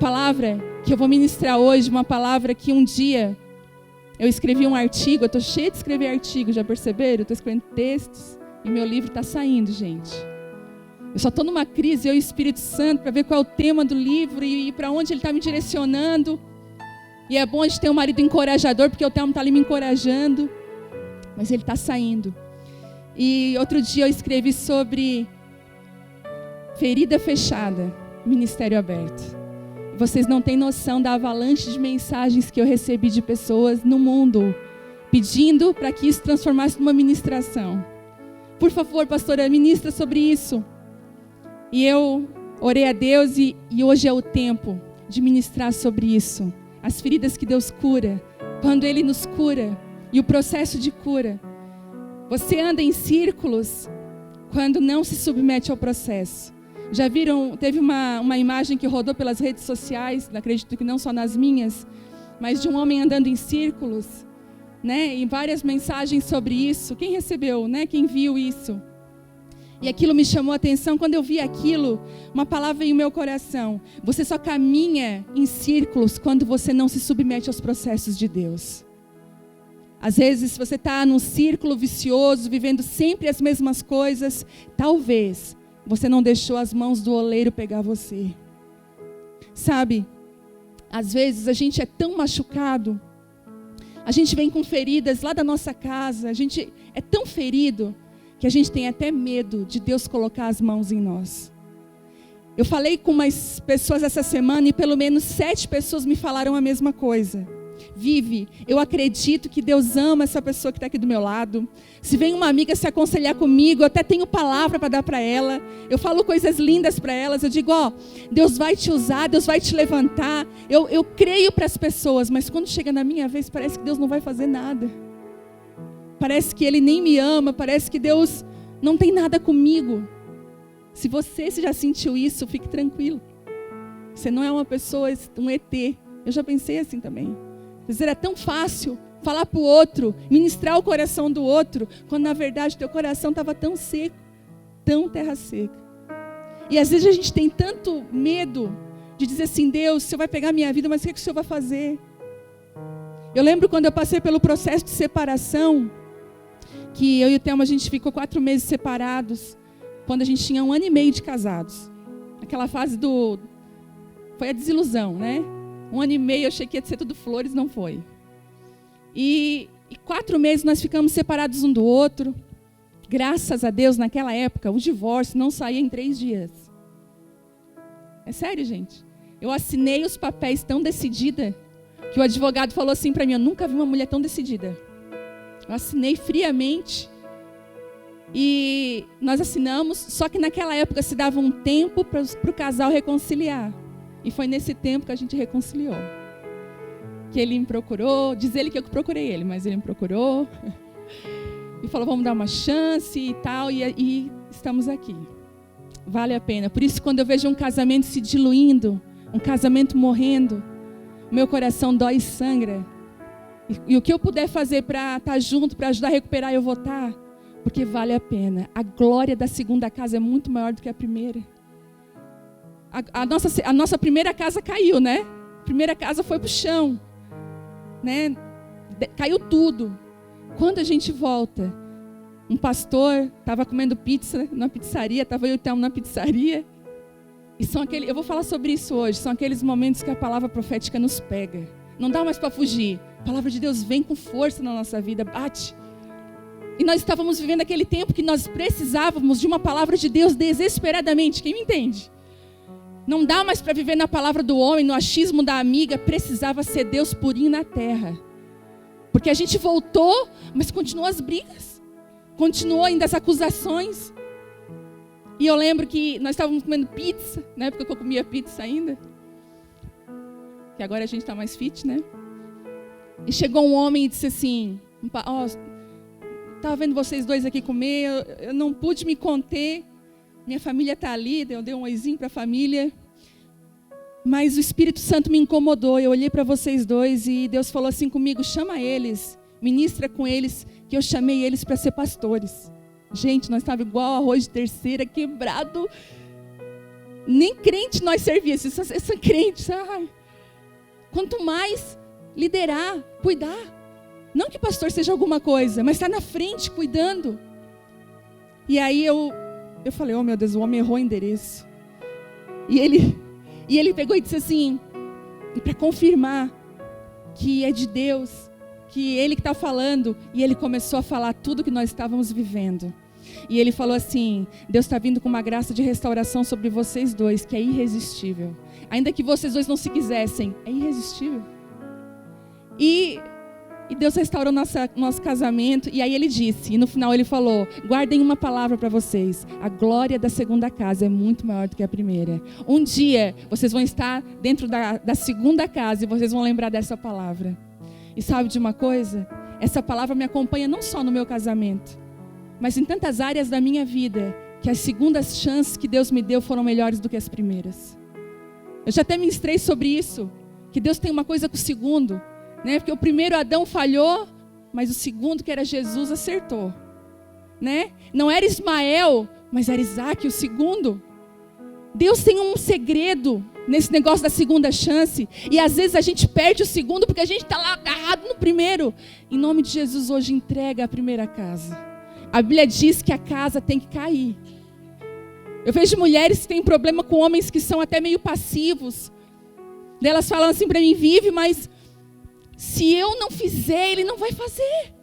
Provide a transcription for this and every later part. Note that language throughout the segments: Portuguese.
palavra que eu vou ministrar hoje, uma palavra que um dia eu escrevi um artigo. Eu estou cheia de escrever artigos, já perceberam? Eu estou escrevendo textos e meu livro está saindo, gente. Eu só estou numa crise, eu e o Espírito Santo, para ver qual é o tema do livro e para onde ele está me direcionando. E é bom a gente ter um marido encorajador, porque o Telmo está ali me encorajando. Mas ele está saindo. E outro dia eu escrevi sobre ferida fechada, ministério aberto. Vocês não têm noção da avalanche de mensagens que eu recebi de pessoas no mundo, pedindo para que isso transformasse numa ministração. Por favor, pastora, ministra sobre isso. E eu orei a Deus e hoje é o tempo de ministrar sobre isso. As feridas que Deus cura, quando Ele nos cura, e o processo de cura. Você anda em círculos quando não se submete ao processo. Já viram, teve uma imagem que rodou pelas redes sociais, acredito que não só nas minhas, mas de um homem andando em círculos, né? E várias mensagens sobre isso. Quem recebeu, né? Quem viu isso? E aquilo me chamou a atenção. Quando eu vi aquilo, uma palavra veio no meu coração. Você só caminha em círculos quando você não se submete aos processos de Deus. Às vezes, se você está num círculo vicioso, vivendo sempre as mesmas coisas, talvez você não deixou as mãos do oleiro pegar você. Sabe, às vezes a gente é tão machucado, a gente vem com feridas lá da nossa casa, a gente é tão ferido, que a gente tem até medo de Deus colocar as mãos em nós. Eu falei com umas pessoas essa semana e pelo menos 7 pessoas me falaram a mesma coisa. Vive, eu acredito que Deus ama essa pessoa que está aqui do meu lado. Se vem uma amiga se aconselhar comigo, eu até tenho palavra para dar para ela. Eu falo coisas lindas para elas. Eu digo, Deus vai te usar, Deus vai te levantar. Eu creio para as pessoas, mas quando chega na minha vez, parece que Deus não vai fazer nada. Parece que Ele nem me ama, parece que Deus não tem nada comigo. Se você já sentiu isso, fique tranquilo. Você não é uma pessoa, um ET. Eu já pensei assim também. Às vezes era tão fácil falar para o outro, ministrar o coração do outro, quando na verdade teu coração estava tão seco, tão terra seca. E às vezes a gente tem tanto medo de dizer assim, Deus, o Senhor vai pegar a minha vida, mas o que o Senhor vai fazer? Eu lembro quando eu passei pelo processo de separação, que eu e o Telmo, a gente ficou 4 meses separados, quando a gente tinha 1 ano e meio de casados. Aquela fase foi a desilusão, né? 1 ano e meio eu achei que ia ser tudo flores, não foi. E 4 meses nós ficamos separados um do outro. Graças a Deus, naquela época, o divórcio não saía em 3 dias. É sério, gente. Eu assinei os papéis tão decidida, que o advogado falou assim para mim, eu nunca vi uma mulher tão decidida. Eu assinei friamente e nós assinamos, só que naquela época se dava um tempo para o casal reconciliar. E foi nesse tempo que a gente reconciliou. Que ele me procurou, diz ele que eu procurei ele, mas ele me procurou. E falou, vamos dar uma chance e tal, e estamos aqui. Vale a pena. Por isso, quando eu vejo um casamento se diluindo, um casamento morrendo, meu coração dói e sangra. E o que eu puder fazer para estar junto, para ajudar a recuperar, eu vou estar. Porque vale a pena. A glória da segunda casa é muito maior do que a primeira. A nossa primeira casa caiu, né? A primeira casa foi para o chão. Né? Caiu tudo. Quando a gente volta, um pastor estava comendo pizza na pizzaria, estava eu e o Telmo na pizzaria. E eu vou falar sobre isso hoje, são aqueles momentos que a palavra profética nos pega. Não dá mais para fugir. A palavra de Deus vem com força na nossa vida, bate. E nós estávamos vivendo aquele tempo que nós precisávamos de uma palavra de Deus desesperadamente. Quem me entende? Não dá mais para viver na palavra do homem, no achismo da amiga. Precisava ser Deus purinho na terra. Porque a gente voltou, mas continuou as brigas. Continuou ainda as acusações. E eu lembro que nós estávamos comendo pizza, na época que eu comia pizza ainda. Que agora a gente está mais fit, né? E chegou um homem e disse assim, estava vendo vocês dois aqui comer, eu não pude me conter, minha família está ali, eu dei um oizinho para a família, mas o Espírito Santo me incomodou, eu olhei para vocês dois e Deus falou assim comigo, chama eles, ministra com eles, que eu chamei eles para ser pastores. Gente, nós estávamos igual arroz de terceira, quebrado. Nem crente nós servíamos, essa crente, quanto mais liderar, cuidar. Não que o pastor seja alguma coisa, mas está na frente, cuidando. E aí eu falei, oh meu Deus, o homem errou o endereço. E ele pegou e disse assim, e para confirmar que é de Deus, que Ele que está falando, e ele começou a falar tudo que nós estávamos vivendo. E ele falou assim, Deus está vindo com uma graça de restauração sobre vocês dois, que é irresistível. Ainda que vocês dois não se quisessem, é irresistível. E Deus restaurou nosso casamento. E aí ele disse, e no final ele falou, guardem uma palavra para vocês. A glória da segunda casa é muito maior do que a primeira. Um dia vocês vão estar dentro da segunda casa e vocês vão lembrar dessa palavra. E sabe de uma coisa? Essa palavra me acompanha não só no meu casamento, mas em tantas áreas da minha vida, que as segundas chances que Deus me deu foram melhores do que as primeiras. Eu já até ministrei sobre isso, que Deus tem uma coisa com o segundo, né? Porque o primeiro Adão falhou, mas o segundo, que era Jesus, acertou, né? Não era Ismael, mas era Isaac, o segundo. Deus tem um segredo nesse negócio da segunda chance, e às vezes a gente perde o segundo, porque a gente está lá agarrado no primeiro. Em nome de Jesus, hoje entrega a primeira casa. A Bíblia diz que a casa tem que cair. Eu vejo mulheres que têm problema com homens que são até meio passivos. Elas falam assim para mim, Vive, mas se eu não fizer, ele não vai fazer.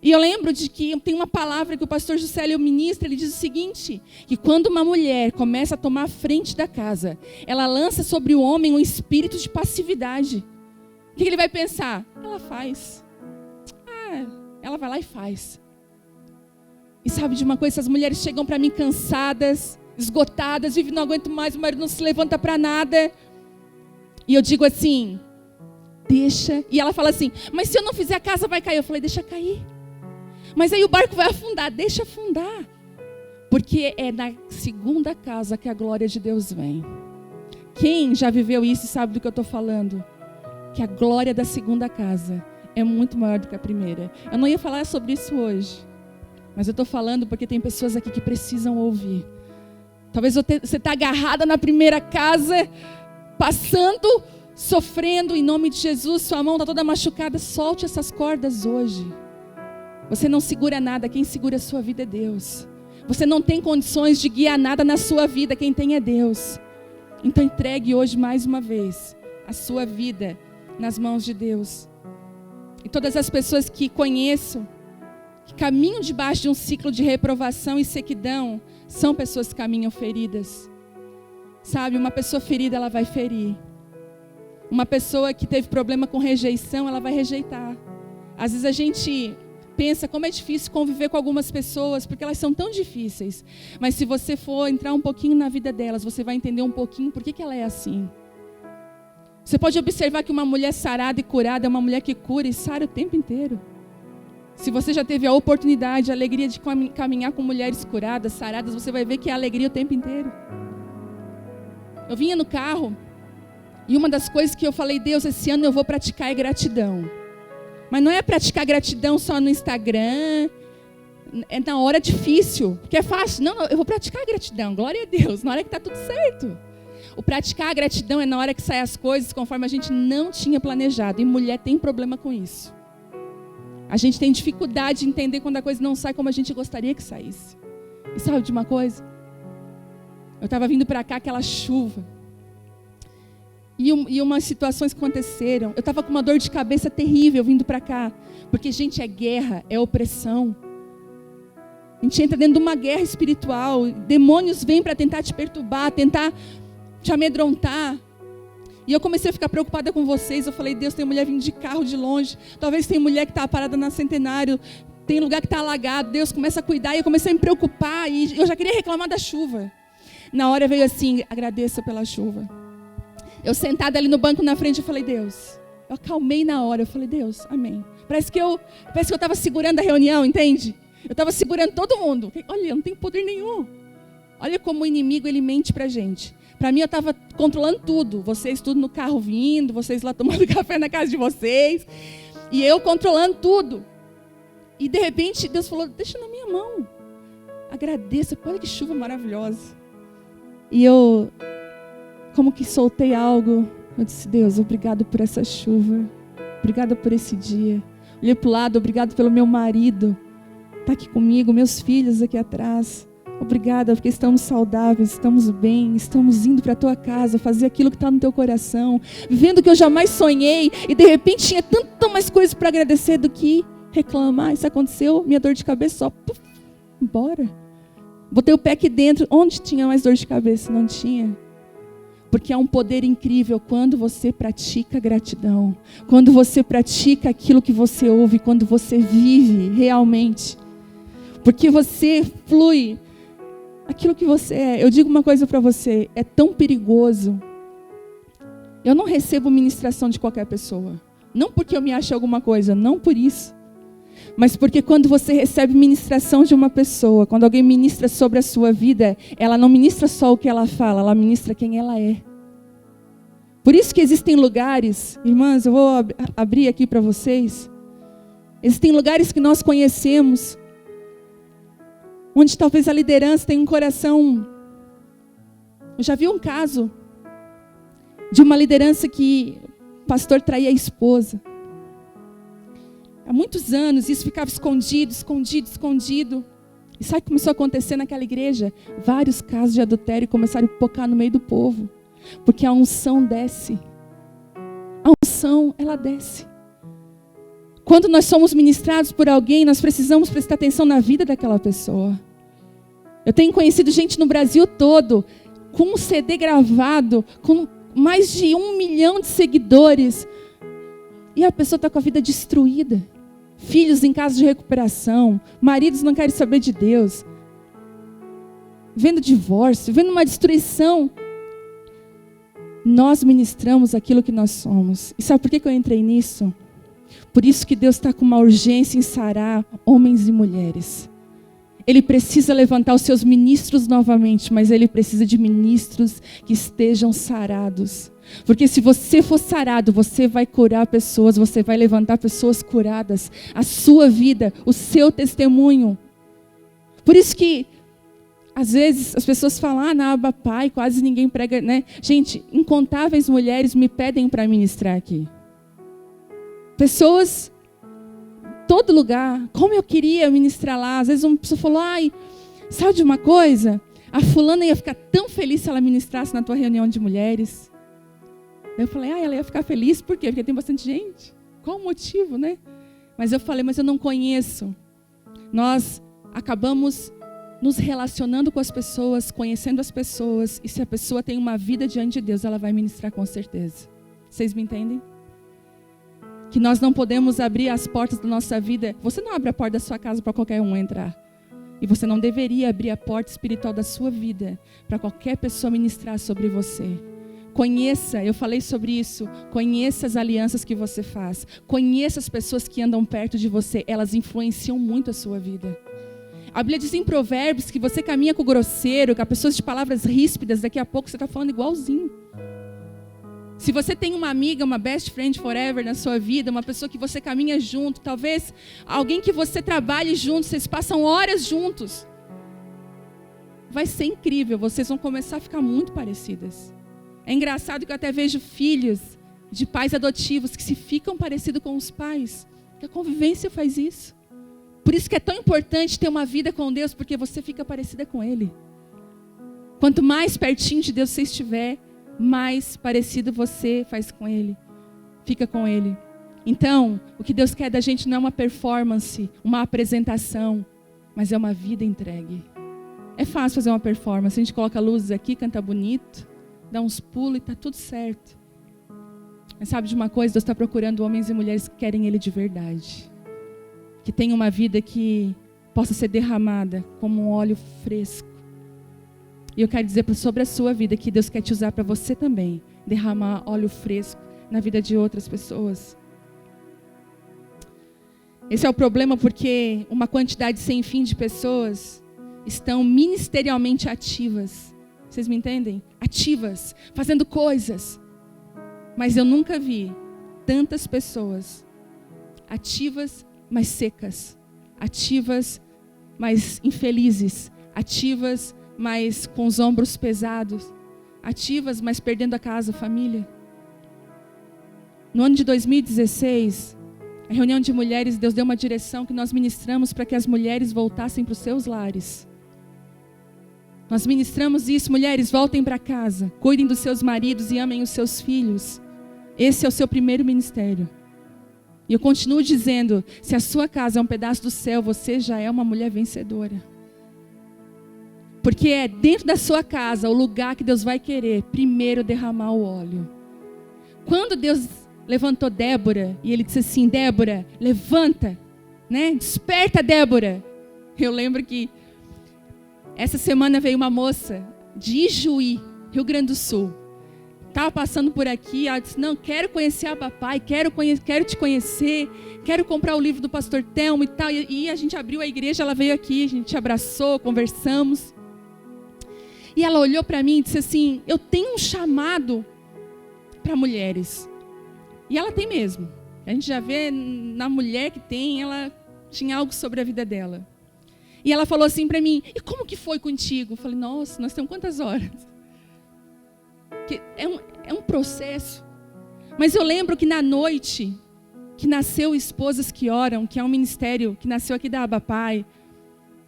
E eu lembro de que tem uma palavra que o pastor Juscelio ministra, ele diz o seguinte, que quando uma mulher começa a tomar a frente da casa, ela lança sobre o homem um espírito de passividade. O que ele vai pensar? Ela faz. Ela vai lá e faz. E sabe de uma coisa, essas mulheres chegam para mim cansadas, esgotadas, Vive, não aguento mais, o marido não se levanta para nada. E eu digo assim, deixa. E ela fala assim, mas se eu não fizer, a casa vai cair. Eu falei, deixa cair. Mas aí o barco vai afundar, deixa afundar. Porque é na segunda casa que a glória de Deus vem. Quem já viveu isso e sabe do que eu estou falando? Que a glória da segunda casa é muito maior do que a primeira. Eu não ia falar sobre isso hoje, mas eu estou falando porque tem pessoas aqui que precisam ouvir. Talvez você está agarrada na primeira casa, passando, sofrendo, em nome de Jesus, sua mão está toda machucada, solte essas cordas hoje. Você não segura nada, quem segura a sua vida é Deus. Você não tem condições de guiar nada na sua vida, quem tem é Deus. Então entregue hoje mais uma vez a sua vida nas mãos de Deus. E todas as pessoas que conheço, que caminham debaixo de um ciclo de reprovação e sequidão, são pessoas que caminham feridas. Sabe, uma pessoa ferida, ela vai ferir. Uma pessoa que teve problema com rejeição, ela vai rejeitar. Às vezes a gente pensa como é difícil conviver com algumas pessoas, porque elas são tão difíceis. Mas se você for entrar um pouquinho na vida delas, você vai entender um pouquinho por que ela é assim. Você pode observar que uma mulher sarada e curada é uma mulher que cura e sara o tempo inteiro. Se você já teve a oportunidade, a alegria de caminhar com mulheres curadas, saradas, você vai ver que é alegria o tempo inteiro. Eu vinha no carro e uma das coisas que eu falei, Deus, esse ano eu vou praticar é gratidão. Mas não é praticar gratidão só no Instagram, é na hora difícil, porque é fácil. Não, eu vou praticar gratidão, glória a Deus, na hora que está tudo certo. O praticar a gratidão é na hora que saem as coisas conforme a gente não tinha planejado. E mulher tem problema com isso. A gente tem dificuldade de entender quando a coisa não sai como a gente gostaria que saísse. E sabe de uma coisa? Eu estava vindo para cá, aquela chuva. E umas situações que aconteceram. Eu estava com uma dor de cabeça terrível vindo para cá. Porque, gente, é guerra, é opressão. A gente entra dentro de uma guerra espiritual. Demônios vêm para tentar te perturbar, tentar te amedrontar. E eu comecei a ficar preocupada com vocês. Eu falei, Deus, tem mulher vindo de carro de longe. Talvez tem mulher que está parada na Centenário. Tem lugar que está alagado. Deus começa a cuidar. E eu comecei a me preocupar. E eu já queria reclamar da chuva. Na hora veio assim, agradeça pela chuva. Eu sentada ali no banco na frente, eu falei, Deus. Eu acalmei na hora. Eu falei, Deus, amém. Parece que eu estava segurando a reunião, entende? Eu estava segurando todo mundo. Olha, eu não tenho poder nenhum. Olha como o inimigo, ele mente pra gente. Para mim, eu estava controlando tudo. Vocês tudo no carro vindo, vocês lá tomando café na casa de vocês. E eu controlando tudo. E de repente, Deus falou, deixa na minha mão. Agradeça, olha que chuva maravilhosa. E eu, como que soltei algo. Eu disse, Deus, obrigado por essa chuva. Obrigada por esse dia. Olhei para o lado, obrigado pelo meu marido. Está aqui comigo, meus filhos aqui atrás. Obrigada, porque estamos saudáveis, estamos bem, estamos indo para a tua casa, fazer aquilo que está no teu coração, vivendo o que eu jamais sonhei, e de repente tinha tanta mais coisa para agradecer do que reclamar. Isso aconteceu, minha dor de cabeça só, puf, embora. Botei o pé aqui dentro, onde tinha mais dor de cabeça? Não tinha. Porque há um poder incrível quando você pratica gratidão, quando você pratica aquilo que você ouve, quando você vive realmente. Porque você flui aquilo que você é. Eu digo uma coisa para você, é tão perigoso. Eu não recebo ministração de qualquer pessoa. Não porque eu me ache alguma coisa, não por isso. Mas porque quando você recebe ministração de uma pessoa, quando alguém ministra sobre a sua vida, ela não ministra só o que ela fala, ela ministra quem ela é. Por isso que existem lugares, irmãs, eu vou abrir aqui para vocês. Existem lugares que nós conhecemos, onde talvez a liderança tenha um coração. Eu já vi um caso de uma liderança que o pastor traía a esposa. Há muitos anos isso ficava escondido. E sabe o que começou a acontecer naquela igreja? Vários casos de adultério começaram a pipocar no meio do povo. Porque a unção desce. A unção, ela desce. Quando nós somos ministrados por alguém, nós precisamos prestar atenção na vida daquela pessoa. Eu tenho conhecido gente no Brasil todo, com um CD gravado, com mais de 1 milhão de seguidores. E a pessoa está com a vida destruída. Filhos em casa de recuperação. Maridos não querem saber de Deus. Vendo divórcio, vendo uma destruição. Nós ministramos aquilo que nós somos. E sabe por que eu entrei nisso? Por isso que Deus está com uma urgência em sarar homens e mulheres. Ele precisa levantar os seus ministros novamente, mas ele precisa de ministros que estejam sarados. Porque se você for sarado, você vai curar pessoas, você vai levantar pessoas curadas. A sua vida, o seu testemunho. Por isso que, às vezes, as pessoas falam, na aba pai, quase ninguém prega, né? Gente, incontáveis mulheres me pedem para ministrar aqui. Pessoas, todo lugar, como eu queria ministrar lá. Às vezes uma pessoa falou, sabe de uma coisa? A fulana ia ficar tão feliz se ela ministrasse na tua reunião de mulheres. Eu falei, ela ia ficar feliz, por quê? Porque tem bastante gente. Qual o motivo, né? Mas eu falei, mas eu não conheço. Nós acabamos nos relacionando com as pessoas, conhecendo as pessoas, e se a pessoa tem uma vida diante de Deus, ela vai ministrar com certeza. Vocês me entendem? Que nós não podemos abrir as portas da nossa vida. Você não abre a porta da sua casa para qualquer um entrar. E você não deveria abrir a porta espiritual da sua vida para qualquer pessoa ministrar sobre você. Conheça, eu falei sobre isso, conheça as alianças que você faz. Conheça as pessoas que andam perto de você, elas influenciam muito a sua vida. A Bíblia diz em Provérbios que você caminha com o grosseiro, com pessoas de palavras ríspidas, daqui a pouco você está falando igualzinho. Se você tem uma amiga, uma best friend forever na sua vida, uma pessoa que você caminha junto, talvez alguém que você trabalhe junto, vocês passam horas juntos. Vai ser incrível, vocês vão começar a ficar muito parecidas. É engraçado que eu até vejo filhos de pais adotivos que se ficam parecidos com os pais. Que a convivência faz isso. Por isso que é tão importante ter uma vida com Deus, porque você fica parecida com Ele. Quanto mais pertinho de Deus você estiver, mais parecido você faz com Ele. Fica com Ele. Então, o que Deus quer da gente não é uma performance, uma apresentação, mas é uma vida entregue. É fácil fazer uma performance. A gente coloca luzes aqui, canta bonito, dá uns pulos e está tudo certo. Mas sabe de uma coisa? Deus está procurando homens e mulheres que querem Ele de verdade. Que tenham uma vida que possa ser derramada como um óleo fresco. E eu quero dizer sobre a sua vida que Deus quer te usar para você também. Derramar óleo fresco na vida de outras pessoas. Esse é o problema porque uma quantidade sem fim de pessoas estão ministerialmente ativas. Vocês me entendem? Ativas, fazendo coisas. Mas eu nunca vi tantas pessoas ativas, mas secas. Ativas, mas infelizes. Ativas, mas com os ombros pesados. Ativas, mas perdendo a casa, a família. No ano de 2016, a reunião de mulheres, Deus deu uma direção que nós ministramos para que as mulheres voltassem para os seus lares. Nós ministramos isso, mulheres, voltem para casa, cuidem dos seus maridos e amem os seus filhos. Esse é o seu primeiro ministério. E eu continuo dizendo, se a sua casa é um pedaço do céu, você já é uma mulher vencedora. Porque é dentro da sua casa o lugar que Deus vai querer primeiro derramar o óleo. Quando Deus levantou Débora, e Ele disse assim, Débora, levanta, né? Desperta, Débora. Eu lembro que essa semana veio uma moça de Ijuí, Rio Grande do Sul. Estava passando por aqui, ela disse, não, quero conhecer a papai, quero te conhecer, quero comprar o livro do pastor Telmo e tal. E a gente abriu a igreja, ela veio aqui, a gente abraçou, conversamos. E ela olhou para mim e disse assim, eu tenho um chamado para mulheres. E ela tem mesmo. A gente já vê na mulher que tem, ela tinha algo sobre a vida dela. E ela falou assim para mim, e como que foi contigo? Eu falei, nossa, nós temos quantas horas? Que é um processo. Mas eu lembro que na noite que nasceu Esposas que Oram, que é um ministério que nasceu aqui da Abapai,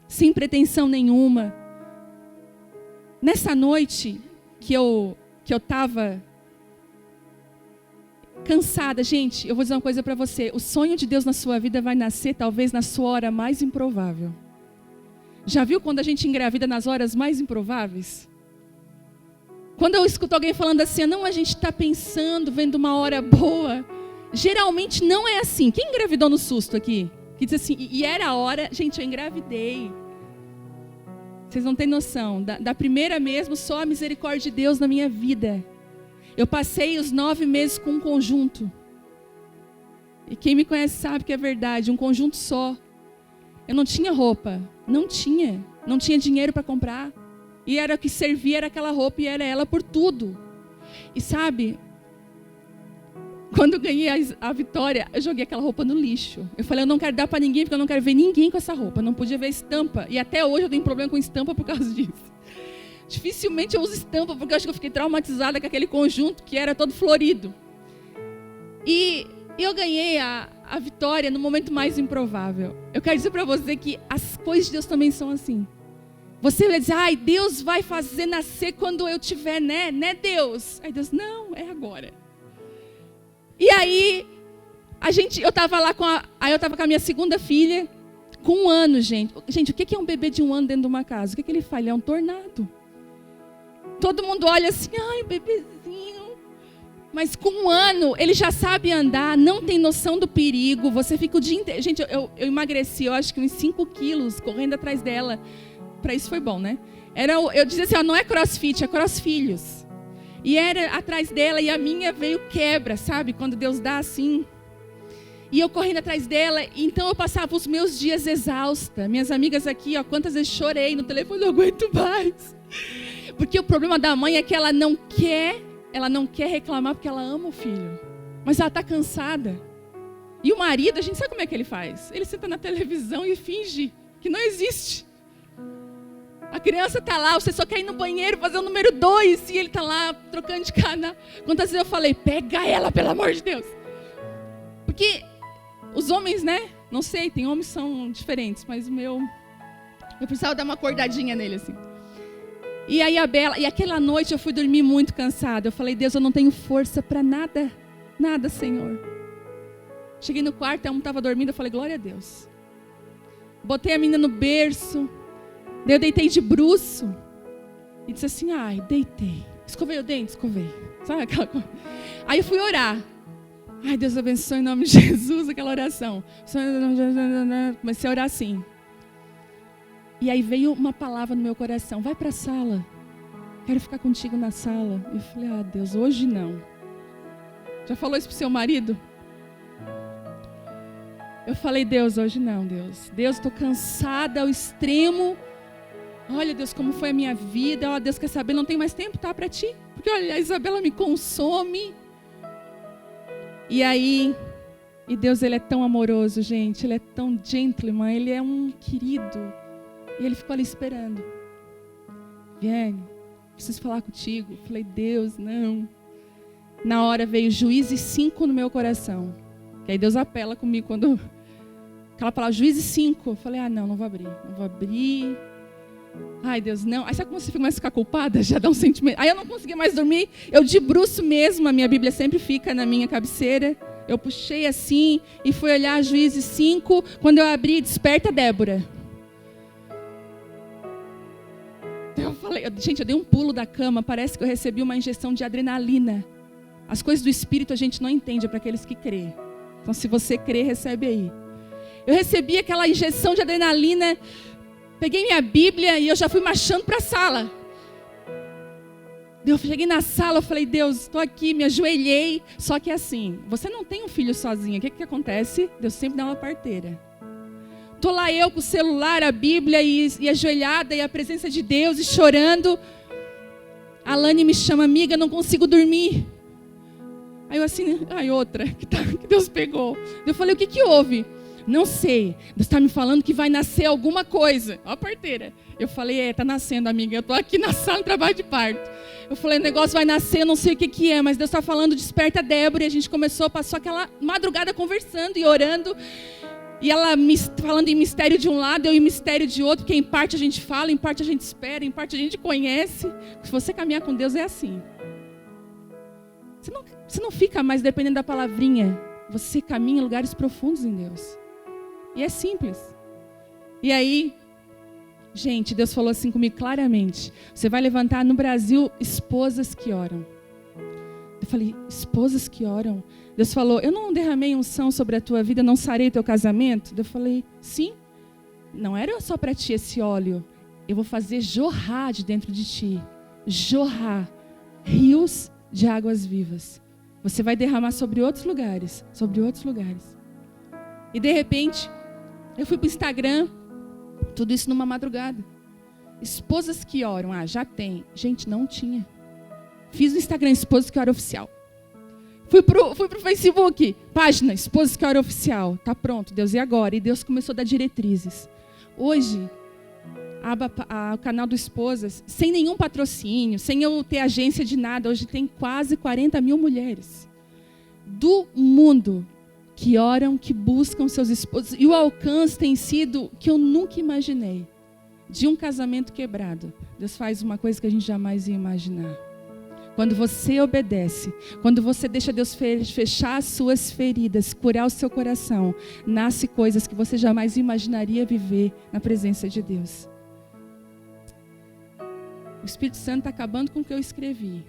sem pretensão nenhuma. Nessa noite que eu estava cansada, gente, eu vou dizer uma coisa para você. O sonho de Deus na sua vida vai nascer talvez na sua hora mais improvável. Já viu quando a gente engravida nas horas mais improváveis? Quando eu escuto alguém falando assim, não, a gente está pensando, vendo uma hora boa. Geralmente não é assim. Quem engravidou no susto aqui? Que diz assim, e era a hora, gente, eu engravidei. Vocês não têm noção. Da primeira mesmo, só a misericórdia de Deus na minha vida. Eu passei os 9 meses com um conjunto. E quem me conhece sabe que é verdade, um conjunto só. Eu não tinha roupa, não tinha dinheiro para comprar. E era o que servia, era aquela roupa e era ela por tudo. E sabe, quando eu ganhei a vitória, eu joguei aquela roupa no lixo. Eu falei, eu não quero dar para ninguém, porque eu não quero ver ninguém com essa roupa. Não podia ver estampa. E até hoje eu tenho problema com estampa por causa disso. Dificilmente eu uso estampa, porque eu acho que eu fiquei traumatizada com aquele conjunto que era todo florido. E eu ganhei a vitória no momento mais improvável. Eu quero dizer para você que as coisas de Deus também são assim. Você vai dizer, ai, Deus vai fazer nascer quando eu tiver, né Deus? Aí Deus, não, é agora. E aí, eu estava lá eu estava com a minha segunda filha, com 1 ano, gente. Gente, o que é um bebê de 1 ano dentro de uma casa? O que ele faz? Ele é um tornado. Todo mundo olha assim, ai, bebezinho. Mas com 1 ano, ele já sabe andar, não tem noção do perigo. Você fica o dia inteiro. Gente, eu emagreci, eu acho que uns 5 quilos, correndo atrás dela. Para isso foi bom, né? Eu dizia assim, não é crossfit, é crossfilhos. E era atrás dela, e a minha veio quebra, sabe? Quando Deus dá assim. E eu correndo atrás dela, então eu passava os meus dias exausta. Minhas amigas aqui, ó, quantas vezes chorei no telefone, não aguento mais. Porque o problema da mãe é que ela não quer reclamar porque ela ama o filho. Mas ela está cansada. E o marido, a gente sabe como é que ele faz? Ele senta na televisão e finge que não existe. A criança está lá, você só quer ir no banheiro fazer o número 2 e ele está lá trocando de canal. Quantas vezes eu falei, pega ela, pelo amor de Deus. Porque os homens, né? Não sei, tem homens que são diferentes, mas eu precisava dar uma acordadinha nele assim. E aí e aquela noite eu fui dormir muito cansada. Eu falei, Deus, eu não tenho força para nada, nada, Senhor. Cheguei no quarto, a estava dormindo, eu falei, glória a Deus. Botei a menina no berço. Daí eu deitei de bruço e disse assim, ai, deitei. Escovei o dente? Escovei. Sabe aquela coisa? Aí eu fui orar. Ai, Deus abençoe em nome de Jesus, aquela oração. Comecei a orar assim. E aí veio uma palavra no meu coração, vai para a sala. Quero ficar contigo na sala. E eu falei, Deus, hoje não. Já falou isso pro seu marido? Eu falei, Deus, hoje não, Deus. Deus, estou cansada ao extremo. Olha, Deus, como foi a minha vida. Ó, Deus, quer saber? Não tem mais tempo, tá, para ti? Porque, olha, a Isabela me consome. E aí, e Deus, Ele é tão amoroso, gente. Ele é tão gentleman, Ele é um querido. E Ele ficou ali esperando. Viane, preciso falar contigo. Eu falei, Deus, não. Na hora veio Juízes 5 no meu coração. Que aí Deus apela comigo quando... Aquela palavra, Juízes 5. Eu falei, não vou abrir. Não vou abrir. Ai, Deus, não. Aí sabe como você começa a ficar culpada? Já dá um sentimento. Aí eu não conseguia mais dormir. Eu de bruço mesmo, a minha Bíblia sempre fica na minha cabeceira. Eu puxei assim e fui olhar Juízes 5. Quando eu abri, desperta Débora. Eu falei, gente, eu dei um pulo da cama. Parece que eu recebi uma injeção de adrenalina. As coisas do Espírito a gente não entende, é para aqueles que crê. Então, se você crê, recebe aí. Eu recebi aquela injeção de adrenalina. Peguei minha Bíblia e eu já fui marchando para a sala. Eu cheguei na sala, eu falei, Deus, estou aqui, me ajoelhei. Só que assim, você não tem um filho sozinho. O que acontece? Deus sempre dá uma parteira. Estou lá eu com o celular, a Bíblia e ajoelhada e a presença de Deus e chorando. A Lani me chama, amiga, não consigo dormir. Aí eu assim, outra, que Deus pegou. Eu falei, o que houve? Não sei, Deus está me falando que vai nascer alguma coisa. Ó a parteira. Eu falei, está nascendo, amiga. Eu estou aqui na sala de trabalho de parto. Eu falei, o negócio vai nascer, eu não sei o que é, mas Deus está falando, desperta Débora. E a gente passou aquela madrugada conversando e orando. E ela falando em mistério de um lado, eu em mistério de outro, porque em parte a gente fala, em parte a gente espera, em parte a gente conhece. Se você caminhar com Deus é assim. Você não fica mais dependendo da palavrinha. Você caminha em lugares profundos em Deus. E é simples. E aí, gente, Deus falou assim comigo claramente. Você vai levantar no Brasil esposas que oram. Eu falei, esposas que oram? Deus falou, eu não derramei unção sobre a tua vida, não sarei teu casamento? Eu falei, sim. Não era só para ti esse óleo. Eu vou fazer jorrar de dentro de ti. Jorrar. Rios de águas vivas. Você vai derramar sobre outros lugares. Sobre outros lugares. E de repente, eu fui para o Instagram. Tudo isso numa madrugada. Esposas que oram. Já tem. Gente, não tinha. Fiz o Instagram Esposas que Oram Oficial. Fui pro Facebook. Página Esposas que Oram Oficial. Tá pronto. Deus, e agora? E Deus começou a dar diretrizes. Hoje, o canal do Esposas, sem nenhum patrocínio, sem eu ter agência de nada, hoje tem quase 40 mil mulheres do mundo que oram, que buscam seus esposos. E o alcance tem sido que eu nunca imaginei. De um casamento quebrado, Deus faz uma coisa que a gente jamais ia imaginar. Quando você obedece, quando você deixa Deus fechar as suas feridas, curar o seu coração, nasce coisas que você jamais imaginaria viver na presença de Deus. O Espírito Santo está acabando com o que eu escrevi.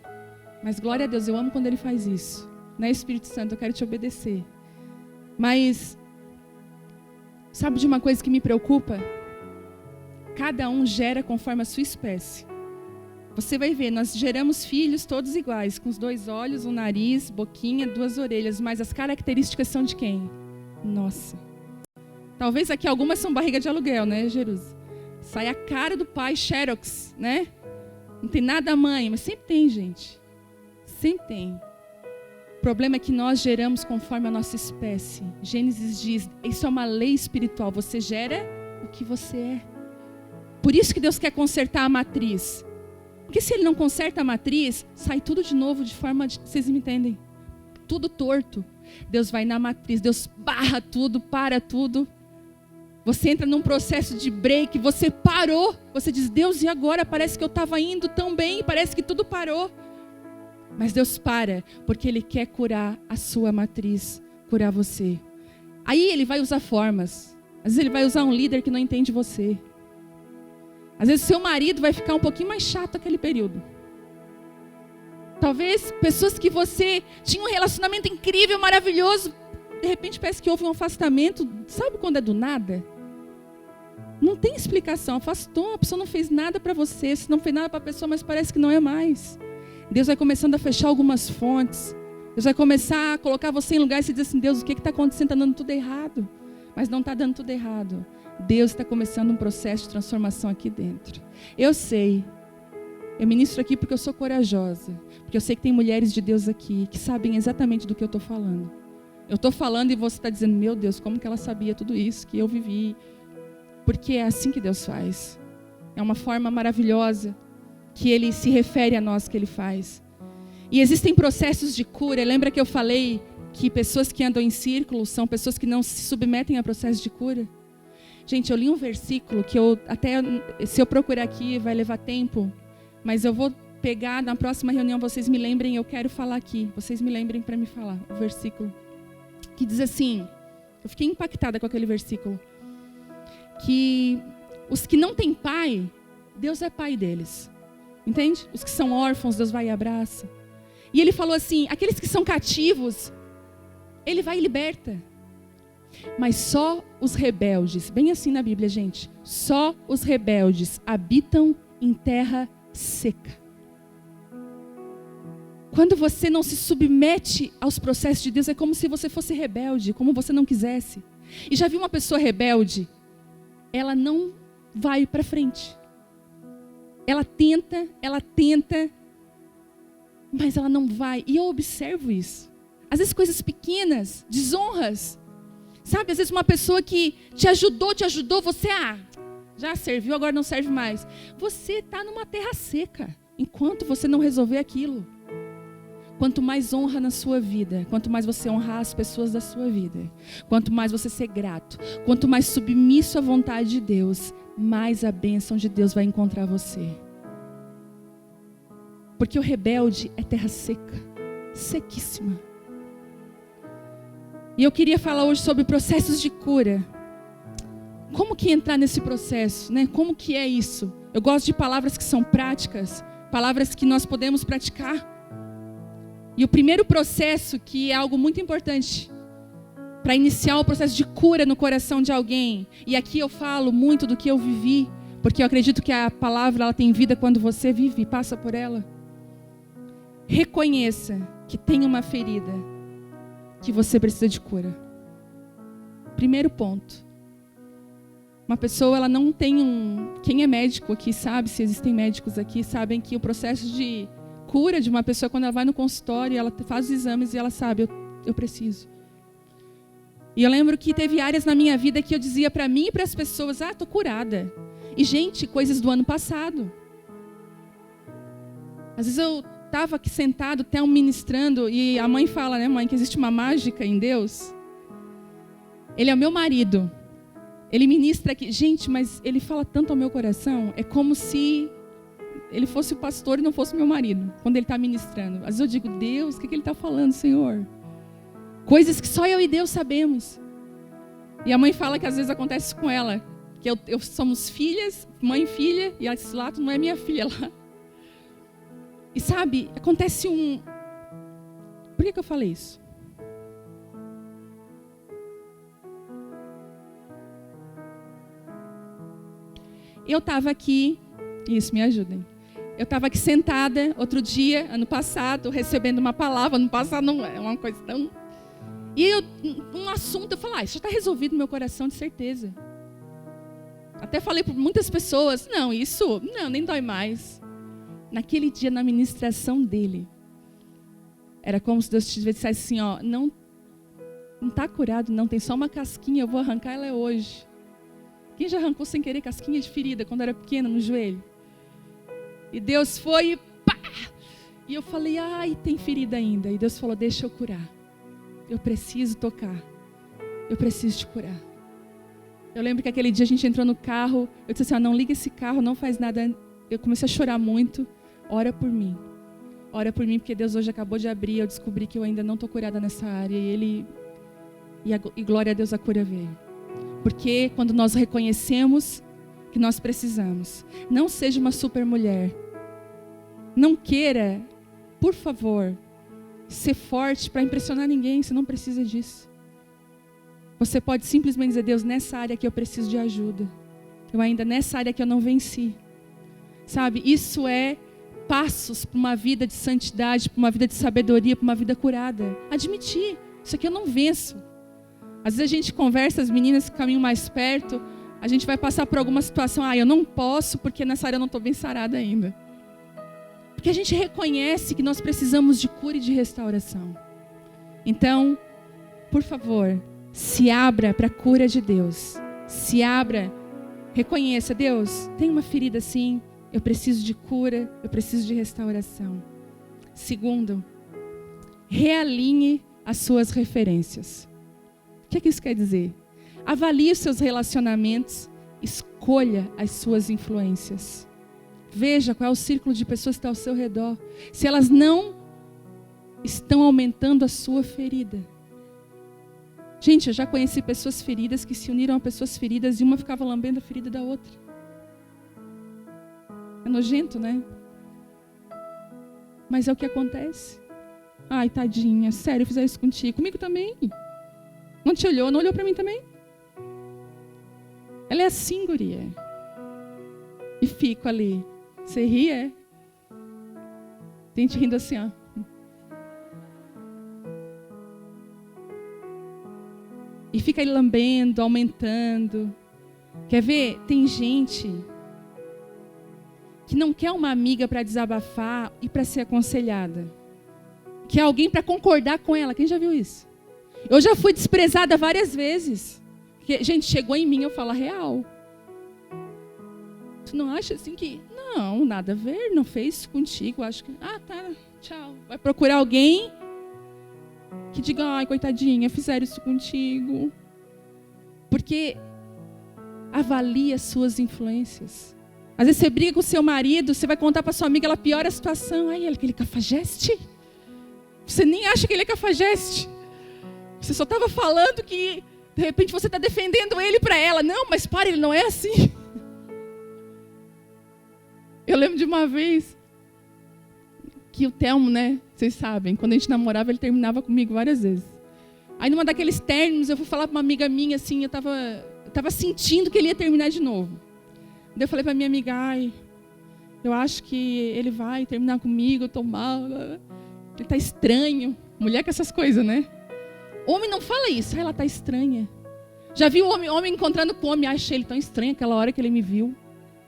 Mas glória a Deus, eu amo quando Ele faz isso. Não é, Espírito Santo, eu quero te obedecer. Mas, sabe de uma coisa que me preocupa? Cada um gera conforme a sua espécie. Você vai ver, nós geramos filhos todos iguais, com os 2 olhos, um nariz, boquinha, 2 orelhas, mas as características são de quem? Nossa. Talvez aqui algumas são barriga de aluguel, né, Jerusa? Sai a cara do pai, xerox, né? Não tem nada a mãe, mas sempre tem, gente. Sempre tem. O problema é que nós geramos conforme a nossa espécie. Gênesis diz, isso é uma lei espiritual, você gera o que você é. Por isso que Deus quer consertar a matriz. Porque se Ele não conserta a matriz, sai tudo de novo de forma... Vocês me entendem? Tudo torto. Deus vai na matriz, Deus barra tudo, para tudo. Você entra num processo de break, você parou. Você diz, Deus, e agora? Parece que eu estava indo tão bem, parece que tudo parou. Mas Deus para, porque Ele quer curar a sua matriz, curar você. Aí Ele vai usar formas. Às vezes Ele vai usar um líder que não entende você. Às vezes seu marido vai ficar um pouquinho mais chato naquele período. Talvez pessoas que você tinha um relacionamento incrível, maravilhoso, de repente parece que houve um afastamento. Sabe quando é do nada? Não tem explicação. Afastou, a pessoa não fez nada para você, se não fez nada para a pessoa, mas parece que não é mais. Deus vai começando a fechar algumas fontes. Deus vai começar a colocar você em lugares e dizer assim, Deus, o que está acontecendo? Está dando tudo errado. Mas não está dando tudo errado. Deus está começando um processo de transformação aqui dentro. Eu sei. Eu ministro aqui porque eu sou corajosa. Porque eu sei que tem mulheres de Deus aqui que sabem exatamente do que eu estou falando. Eu estou falando e você está dizendo, meu Deus, como que ela sabia tudo isso que eu vivi? Porque é assim que Deus faz. É uma forma maravilhosa. que Ele se refere a nós, que Ele faz. E existem processos de cura. Lembra que eu falei que pessoas que andam em círculos são pessoas que não se submetem a processos de cura? Gente, eu li um versículo que se eu procurar aqui vai levar tempo, mas eu vou pegar na próxima reunião, vocês me lembrem, eu quero falar aqui. Vocês me lembrem para me falar o versículo. Que diz assim, eu fiquei impactada com aquele versículo, que os que não têm pai, Deus é pai deles. Entende? Os que são órfãos, Deus vai e abraça. E ele falou assim, aqueles que são cativos, Ele vai e liberta. Mas só os rebeldes, bem assim na Bíblia, gente, só os rebeldes habitam em terra seca. Quando você não se submete aos processos de Deus, é como se você fosse rebelde, como você não quisesse. E já viu uma pessoa rebelde? Ela não vai para frente. Ela tenta, mas ela não vai. E eu observo isso. Às vezes coisas pequenas, desonras. Sabe, às vezes uma pessoa que te ajudou, você, já serviu, agora não serve mais. Você está numa terra seca, enquanto você não resolver aquilo. Quanto mais honra na sua vida, quanto mais você honrar as pessoas da sua vida, quanto mais você ser grato, quanto mais submisso à vontade de Deus, mais a bênção de Deus vai encontrar você. Porque o rebelde é terra seca, sequíssima. E eu queria falar hoje sobre processos de cura. Como que entrar nesse processo, né? Como que é isso? Eu gosto de palavras que são práticas, palavras que nós podemos praticar. E o primeiro processo, que é algo muito importante para iniciar o processo de cura no coração de alguém, e aqui eu falo muito do que eu vivi, porque eu acredito que a palavra ela tem vida quando você vive e passa por ela. Reconheça que tem uma ferida que você precisa de cura. Primeiro ponto. Uma pessoa, ela não tem Quem é médico aqui sabe, se existem médicos aqui, sabem que o processo de cura de uma pessoa, quando ela vai no consultório, ela faz os exames e ela sabe, eu preciso. E eu lembro que teve áreas na minha vida que eu dizia para mim e para as pessoas, estou curada. E gente, coisas do ano passado. Às vezes eu estava aqui sentado, até ministrando, e a mãe fala, né, mãe, que existe uma mágica em Deus. Ele é o meu marido. Ele ministra aqui. Gente, mas ele fala tanto ao meu coração, é como se ele fosse o pastor e não fosse meu marido, quando ele está ministrando. Às vezes eu digo, Deus, o que ele está falando, Senhor? Coisas que só eu e Deus sabemos. E a mãe fala que às vezes acontece com ela, que eu somos filhas, mãe e filha, e esse lado não é minha filha lá. E sabe, acontece Por que eu falei isso? Eu estava aqui, isso, me ajudem. Eu estava aqui sentada, outro dia, ano passado, recebendo uma palavra. Ano passado não é uma coisa tão... E um assunto, eu falei, isso já está resolvido no meu coração, de certeza. Até falei para muitas pessoas, não, nem dói mais. Naquele dia, na ministração dele, era como se Deus tivesse assim, não está curado, não, tem só uma casquinha, eu vou arrancar ela hoje. Quem já arrancou sem querer casquinha de ferida, quando era pequena, no joelho? E Deus foi, pá! E eu falei, tem ferida ainda. E Deus falou, deixa eu curar. Eu preciso tocar. Eu preciso te curar. Eu lembro que aquele dia a gente entrou no carro. Eu disse assim, não liga esse carro, não faz nada. Eu comecei a chorar muito. Ora por mim. Ora por mim, porque Deus hoje acabou de abrir. Eu descobri que eu ainda não estou curada nessa área. E glória a Deus, a cura veio. Porque quando nós reconhecemos que nós precisamos, não seja uma super mulher. Não queira, por favor, ser forte para impressionar ninguém. Você não precisa disso. Você pode simplesmente dizer, Deus, nessa área que eu preciso de ajuda. Nessa área que eu não venci. Sabe, isso é passos para uma vida de santidade, para uma vida de sabedoria, para uma vida curada. Admitir, isso aqui eu não venço. Às vezes a gente conversa, as meninas que caminham mais perto, a gente vai passar por alguma situação, eu não posso porque nessa área eu não estou bem sarada ainda. Porque a gente reconhece que nós precisamos de cura e de restauração. Então, por favor, se abra para a cura de Deus. Se abra, reconheça, Deus, tem uma ferida sim, eu preciso de cura, eu preciso de restauração. Segundo, realinhe as suas referências. O que isso quer dizer? Avalie os seus relacionamentos, escolha as suas influências. Veja qual é o círculo de pessoas que está ao seu redor. Se elas não estão aumentando a sua ferida. Gente, eu já conheci pessoas feridas que se uniram a pessoas feridas e uma ficava lambendo a ferida da outra. É nojento, né? Mas é o que acontece. Ai, tadinha, sério, eu fizer isso contigo. Comigo também. Não te olhou, não olhou para mim também? Ela é assim, guria. E fico ali. Você ri, é? Tem gente rindo assim, ó. E fica aí lambendo, aumentando. Quer ver? Tem gente que não quer uma amiga para desabafar e para ser aconselhada. Quer alguém para concordar com ela. Quem já viu isso? Eu já fui desprezada várias vezes. Porque, gente, chegou em mim, eu falo a real. Tu não acha assim que... Não, nada a ver, não fez isso contigo. Acho que... Ah, tá, tchau. Vai procurar alguém que diga, ai, coitadinha, fizeram isso contigo. Porque avalie as suas influências. Às vezes você briga com o seu marido, você vai contar para sua amiga, ela piora a situação. Ai, aquele cafajeste. Você nem acha que ele é cafajeste. Você só estava falando que, de repente, você está defendendo ele para ela. Não, mas para, ele não é assim. Eu lembro de uma vez que o Telmo, né, vocês sabem, quando a gente namorava, ele terminava comigo várias vezes. Aí, numa daqueles términos, eu fui falar para uma amiga minha, assim, eu tava sentindo que ele ia terminar de novo. Daí eu falei para minha amiga, ai, eu acho que ele vai terminar comigo, eu tô mal, ele tá estranho. Mulher com essas coisas, né? Homem não fala isso, ela tá estranha. Já viu homem encontrando com homem, achei ele tão estranho aquela hora que ele me viu.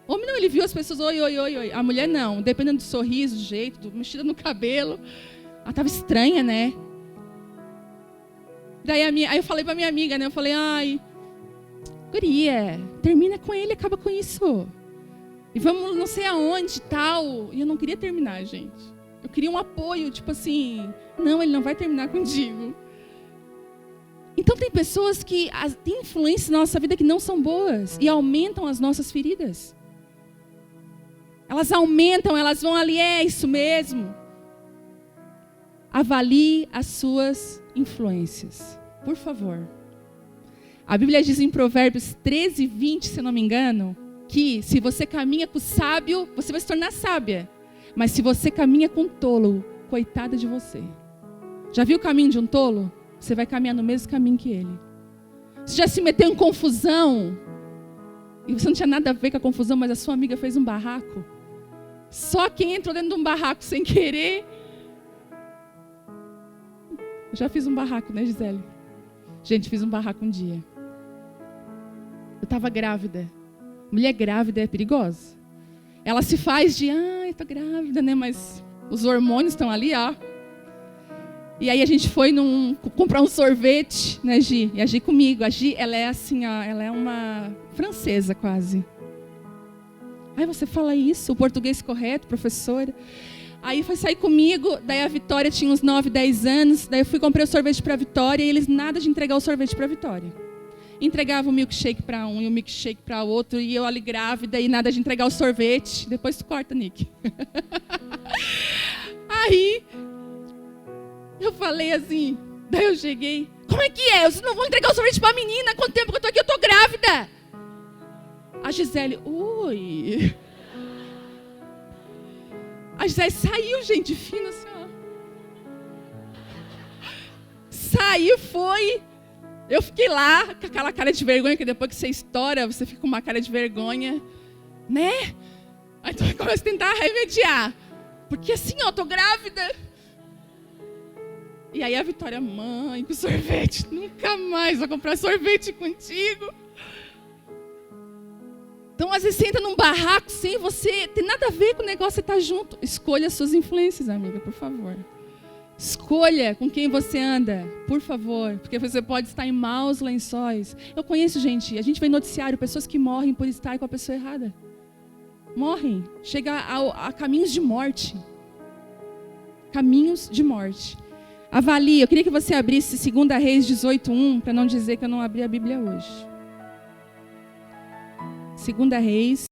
Homem não, ele viu as pessoas, oi, oi, oi, oi. A mulher não, dependendo do sorriso, do jeito, mexida no cabelo. Ela estava estranha, né? Daí aí eu falei pra minha amiga, né? Eu falei, ai, guria, termina com ele, acaba com isso. E vamos não sei aonde e tal. E eu não queria terminar, gente. Eu queria um apoio, tipo assim, não, ele não vai terminar contigo. Então tem pessoas que têm influência na nossa vida que não são boas e aumentam as nossas feridas. Elas aumentam, elas vão ali, é isso mesmo. Avalie as suas influências, por favor. A Bíblia diz em Provérbios 13, 20, se eu não me engano, que se você caminha com o sábio, você vai se tornar sábia. Mas se você caminha com o tolo, coitada de você. Já viu o caminho de um tolo? Você vai caminhar no mesmo caminho que ele. Você já se meteu em confusão e você não tinha nada a ver com a confusão, mas a sua amiga fez um barraco. Só quem entrou dentro de um barraco sem querer. Eu já fiz um barraco, né, Gisele? Gente, fiz um barraco um dia. Eu estava grávida. Mulher grávida é perigosa. Ela se faz de, eu tô grávida, né? Mas os hormônios estão ali, ó. E aí a gente foi comprar um sorvete, né, Gi? E a Gi comigo. A Gi, ela é assim, ó, ela é uma francesa quase. Aí você fala isso, o português correto, professora. Aí foi sair comigo, daí a Vitória tinha uns 9, 10 anos. Daí eu fui comprar o sorvete para a Vitória e eles nada de entregar o sorvete para a Vitória. Entregava o milkshake para um e o milkshake para outro. E eu ali grávida e nada de entregar o sorvete. Depois tu corta, Nick. Aí eu falei assim, daí eu cheguei. Como é que é? Vocês não vão entregar o sorvete para a menina? Quanto tempo que eu tô aqui? Eu tô grávida. A Gisele, ui. A Gisele saiu, gente, fina assim, ó. Saiu, foi. Eu fiquei lá com aquela cara de vergonha, que depois que você estoura, você fica com uma cara de vergonha, né? Aí tu começa a tentar remediar. Porque assim, ó, tô grávida. E aí a Vitória, mãe, com sorvete, nunca mais vou comprar sorvete contigo. Então, às vezes, você entra num barraco sem você ter nada a ver com o negócio, você está junto. Escolha as suas influências, amiga, por favor. Escolha com quem você anda, por favor. Porque você pode estar em maus lençóis. Eu conheço gente, a gente vê em noticiário, pessoas que morrem por estar com a pessoa errada. morrem, chega a caminhos de morte. Caminhos de morte. Avalie, eu queria que você abrisse 2 Reis 18:1, para não dizer que eu não abri a Bíblia hoje. 2 Reis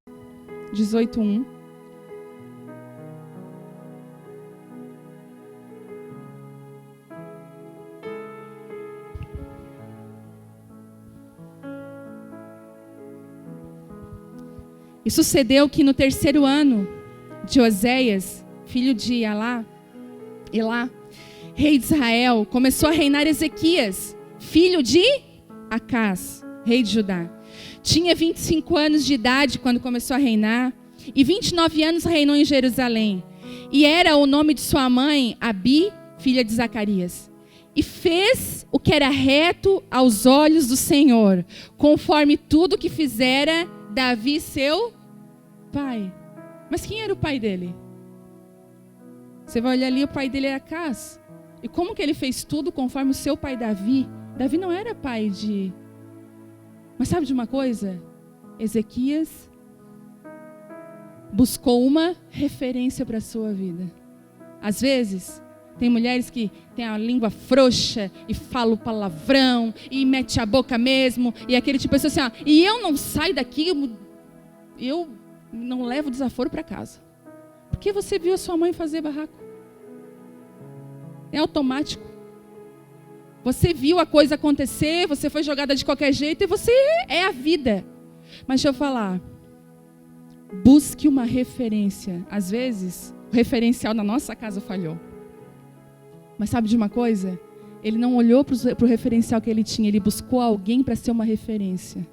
18:1. E sucedeu que no 3º ano de Oséias, filho de Elá, rei de Israel, começou a reinar Ezequias, filho de Acás, rei de Judá. Tinha 25 anos de idade quando começou a reinar, e 29 anos reinou em Jerusalém. E era o nome de sua mãe, Abi, filha de Zacarias. E fez o que era reto aos olhos do Senhor, conforme tudo que fizera Davi, seu pai. Mas quem era o pai dele? Você vai olhar ali, o pai dele era Acás. E como que ele fez tudo conforme o seu pai Davi? Davi não era pai de... Mas sabe de uma coisa? Ezequias buscou uma referência para a sua vida. Às vezes, tem mulheres que têm a língua frouxa e falam palavrão e mete a boca mesmo. E aquele tipo de pessoa assim, e eu não saio daqui, eu não levo desaforo para casa. Porque você viu a sua mãe fazer barraco. É automático. Você viu a coisa acontecer, você foi jogada de qualquer jeito e você é a vida. Mas deixa eu falar. Busque uma referência. Às vezes, o referencial na nossa casa falhou. Mas sabe de uma coisa? Ele não olhou para o referencial que ele tinha, ele buscou alguém para ser uma referência.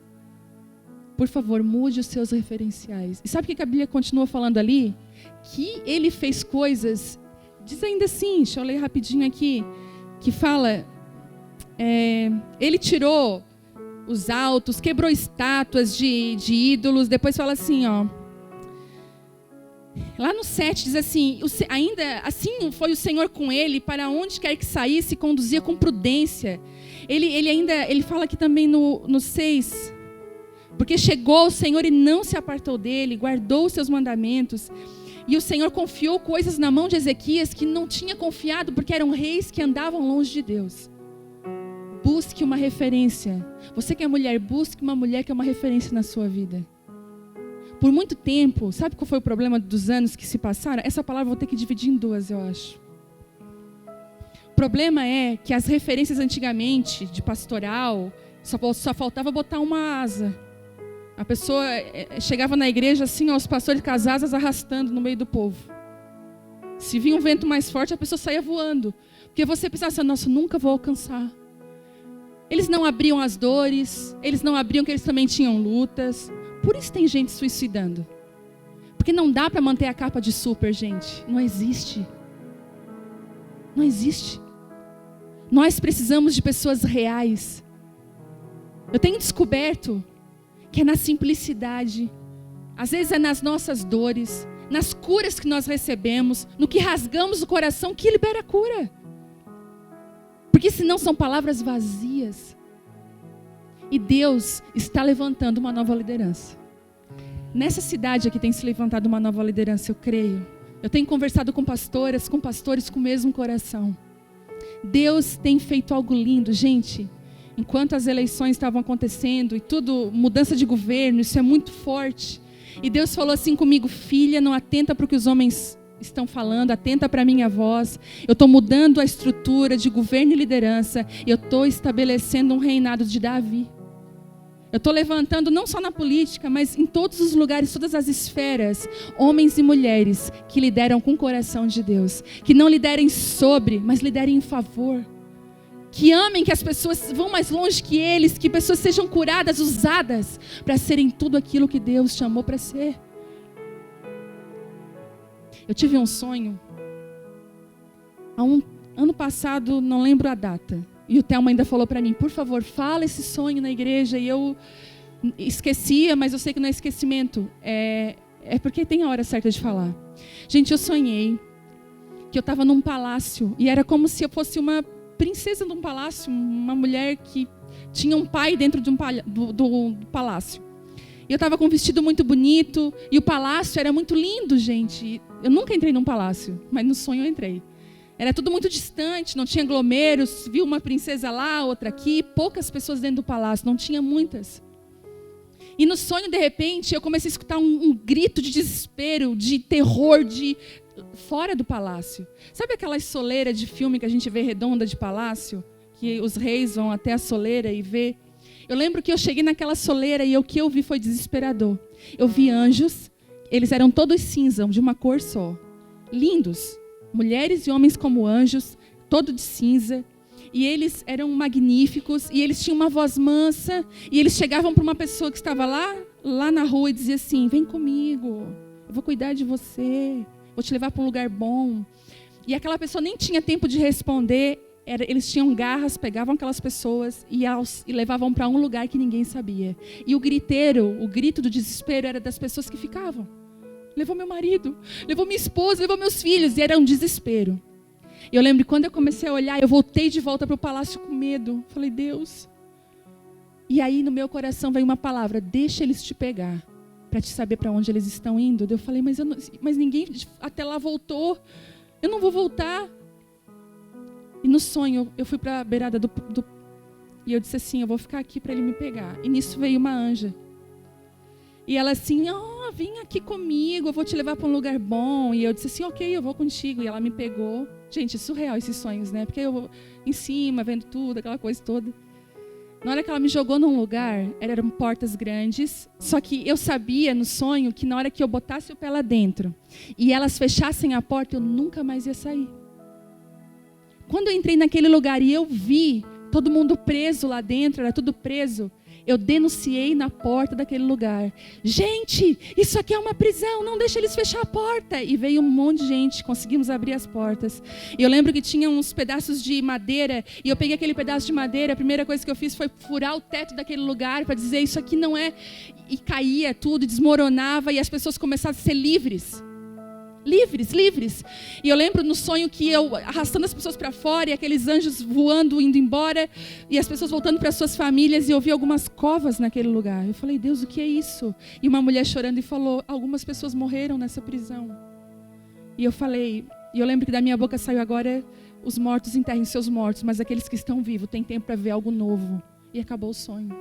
Por favor, mude os seus referenciais. E sabe o que a Bíblia continua falando ali? Que ele fez coisas, diz ainda assim, deixa eu ler rapidinho aqui, que fala, ele tirou os altos, quebrou estátuas de ídolos, depois fala assim, ó. Lá no 7 diz assim, ainda assim foi o Senhor com ele, para onde quer que saísse, conduzia com prudência. Ele fala aqui também no 6, porque chegou o Senhor e não se apartou dele, guardou os seus mandamentos. E o Senhor confiou coisas na mão de Ezequias que não tinha confiado, porque eram reis que andavam longe de Deus. Busque uma referência. Você que é mulher, busque uma mulher que é uma referência na sua vida. Por muito tempo, sabe qual foi o problema dos anos que se passaram? Essa palavra eu vou ter que dividir em duas, eu acho. O problema é que as referências antigamente, de pastoral, só faltava botar uma asa. A pessoa chegava na igreja assim, ó, os pastores com as asas arrastando no meio do povo. Se vinha um vento mais forte, a pessoa saía voando. Porque você pensava assim, nossa, nunca vou alcançar. Eles não abriam as dores, eles não abriam que eles também tinham lutas. Por isso tem gente suicidando. Porque não dá para manter a capa de super, gente. Não existe. Não existe. Nós precisamos de pessoas reais. Eu tenho descoberto que é na simplicidade, às vezes é nas nossas dores, nas curas que nós recebemos, no que rasgamos o coração, que libera a cura. Porque senão são palavras vazias. E Deus está levantando uma nova liderança. Nessa cidade aqui tem se levantado uma nova liderança, eu creio. Eu tenho conversado com pastoras, com pastores com o mesmo coração. Deus tem feito algo lindo, gente. Enquanto as eleições estavam acontecendo e tudo, mudança de governo, isso é muito forte. E Deus falou assim comigo, filha, não atenta para o que os homens estão falando, atenta para a minha voz. Eu estou mudando a estrutura de governo e liderança. E eu estou estabelecendo um reinado de Davi. Eu estou levantando, não só na política, mas em todos os lugares, todas as esferas, homens e mulheres que lideram com o coração de Deus. Que não liderem sobre, mas liderem em favor. Que amem, que as pessoas vão mais longe que eles, que pessoas sejam curadas, usadas para serem tudo aquilo que Deus chamou para ser. Eu tive um sonho, ano passado, não lembro a data, e o Thelma ainda falou para mim, por favor, fala esse sonho na igreja, e eu esquecia, mas eu sei que não é esquecimento, é porque tem a hora certa de falar. Gente, eu sonhei que eu estava num palácio, e era como se eu fosse uma princesa de um palácio, uma mulher que tinha um pai dentro de do palácio. E eu estava com um vestido muito bonito. E o palácio era muito lindo, gente. Eu nunca entrei num palácio, mas no sonho eu entrei. Era tudo muito distante, não tinha aglomeros. Vi uma princesa lá, outra aqui. Poucas pessoas dentro do palácio, não tinha muitas. E no sonho, de repente, eu comecei a escutar um grito de desespero, de terror, fora do palácio. Sabe aquelas soleiras de filme que a gente vê redonda de palácio? Que os reis vão até a soleira e vê. Eu lembro que eu cheguei naquela soleira e o que eu vi foi desesperador. Eu vi anjos, eles eram todos cinza, de uma cor só. Lindos. Mulheres e homens como anjos, todo de cinza. E eles eram magníficos, e eles tinham uma voz mansa, e eles chegavam para uma pessoa que estava lá na rua e dizia assim: vem comigo, eu vou cuidar de você, vou te levar para um lugar bom. E aquela pessoa nem tinha tempo de responder, eles tinham garras, pegavam aquelas pessoas e levavam para um lugar que ninguém sabia. E o grito do desespero era das pessoas que ficavam. Levou meu marido, levou minha esposa, levou meus filhos, e era um desespero. E eu lembro que quando eu comecei a olhar, eu voltei de volta para o palácio com medo. Falei, Deus. E aí no meu coração veio uma palavra: deixa eles te pegar, para te saber para onde eles estão indo. Eu falei, mas ninguém até lá voltou. Eu não vou voltar. E no sonho eu fui para a beirada e eu disse assim: eu vou ficar aqui para ele me pegar. E nisso veio uma anja. E ela assim: vem aqui comigo, eu vou te levar para um lugar bom. E eu disse assim: ok, eu vou contigo. E ela me pegou. Gente, é surreal esses sonhos, né? Porque eu vou em cima, vendo tudo, aquela coisa toda. Na hora que ela me jogou num lugar, eram portas grandes. Só que eu sabia no sonho que na hora que eu botasse o pé lá dentro e elas fechassem a porta, eu nunca mais ia sair. Quando eu entrei naquele lugar e eu vi todo mundo preso lá dentro, era tudo preso, eu denunciei na porta daquele lugar: gente, isso aqui é uma prisão, não deixa eles fechar a porta. E veio um monte de gente, conseguimos abrir as portas. E eu lembro que tinha uns pedaços de madeira, e eu peguei aquele pedaço de madeira, a primeira coisa que eu fiz foi furar o teto daquele lugar para dizer: isso aqui não é... E caía tudo, desmoronava, e as pessoas começaram a ser livres. Livres. E eu lembro no sonho que eu arrastando as pessoas para fora, e aqueles anjos voando, indo embora, e as pessoas voltando para suas famílias, e eu vi algumas covas naquele lugar. Eu falei: Deus, o que é isso? E uma mulher chorando e falou: algumas pessoas morreram nessa prisão. E eu falei, e eu lembro que da minha boca saiu agora: os mortos enterrem seus mortos, mas aqueles que estão vivos têm tempo para ver algo novo. E acabou o sonho.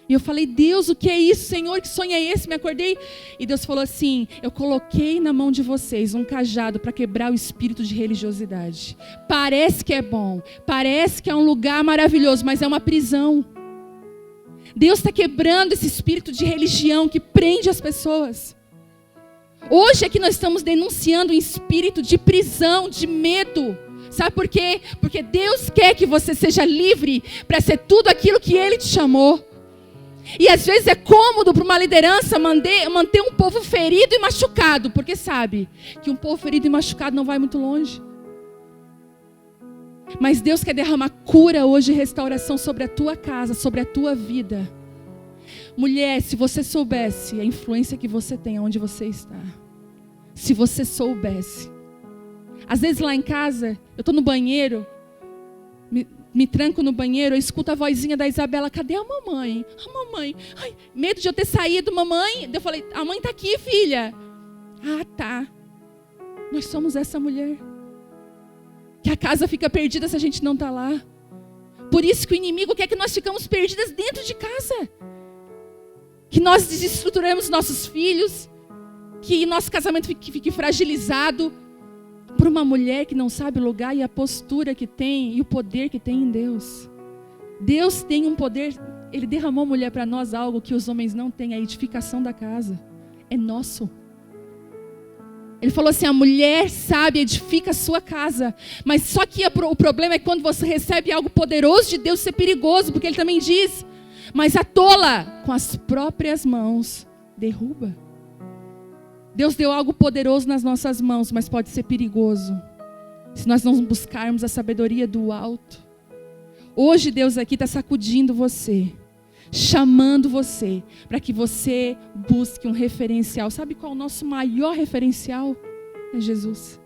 E eu falei: Deus, o que é isso, Senhor? Que sonho é esse? Me acordei. E Deus falou assim: eu coloquei na mão de vocês um cajado para quebrar o espírito de religiosidade. Parece que é bom, parece que é um lugar maravilhoso, mas é uma prisão. Deus está quebrando esse espírito de religião que prende as pessoas. Hoje é que nós estamos denunciando um espírito de prisão, de medo. Sabe por quê? Porque Deus quer que você seja livre para ser tudo aquilo que Ele te chamou. E às vezes é cômodo para uma liderança manter um povo ferido e machucado, porque sabe que um povo ferido e machucado não vai muito longe. Mas Deus quer derramar cura hoje e restauração sobre a tua casa, sobre a tua vida. Mulher, se você soubesse a influência que você tem onde você está. Se você soubesse. Às vezes lá em casa, eu estou no banheiro, me tranco no banheiro, eu escuto a vozinha da Isabela: cadê a mamãe? A mamãe. Ai, medo de eu ter saído, mamãe. Eu falei: a mãe está aqui, filha. Ah, tá. Nós somos essa mulher. Que a casa fica perdida se a gente não está lá. Por isso que o inimigo quer que nós ficamos perdidas dentro de casa. Que nós desestruturemos nossos filhos. Que nosso casamento fique fragilizado. Por uma mulher que não sabe o lugar e a postura que tem e o poder que tem em Deus. Deus tem um poder, Ele derramou, mulher, para nós algo que os homens não têm: a edificação da casa. É nosso. Ele falou assim: a mulher sábia edifica a sua casa. Mas só que o problema é que quando você recebe algo poderoso de Deus, isso é perigoso, porque Ele também diz: mas a tola com as próprias mãos derruba. Deus deu algo poderoso nas nossas mãos, mas pode ser perigoso se nós não buscarmos a sabedoria do alto. Hoje Deus aqui está sacudindo você, chamando você, para que você busque um referencial. Sabe qual é o nosso maior referencial? É Jesus.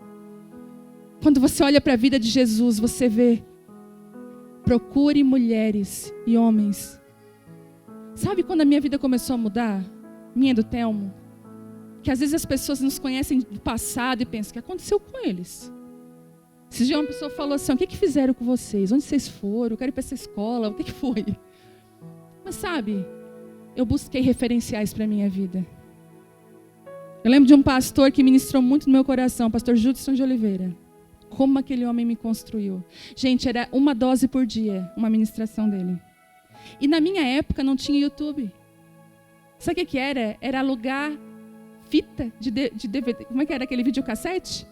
Quando você olha para a vida de Jesus, você vê: procure mulheres e homens Sabe quando a minha vida começou a mudar? Minha e do Telmo? Que às vezes as pessoas nos conhecem do passado e pensam, o que aconteceu com eles? Esses dias uma pessoa falou assim, o que fizeram com vocês? Onde vocês foram? Eu quero ir para essa escola, o que foi? Mas sabe, eu busquei referenciais para a minha vida. Eu lembro de um pastor que ministrou muito no meu coração, o pastor Judson de Oliveira. Como aquele homem me construiu. Gente, era uma dose por dia, uma ministração dele. E na minha época não tinha YouTube. Sabe o que era? Era alugar fita de DVD. Como é que era aquele videocassete?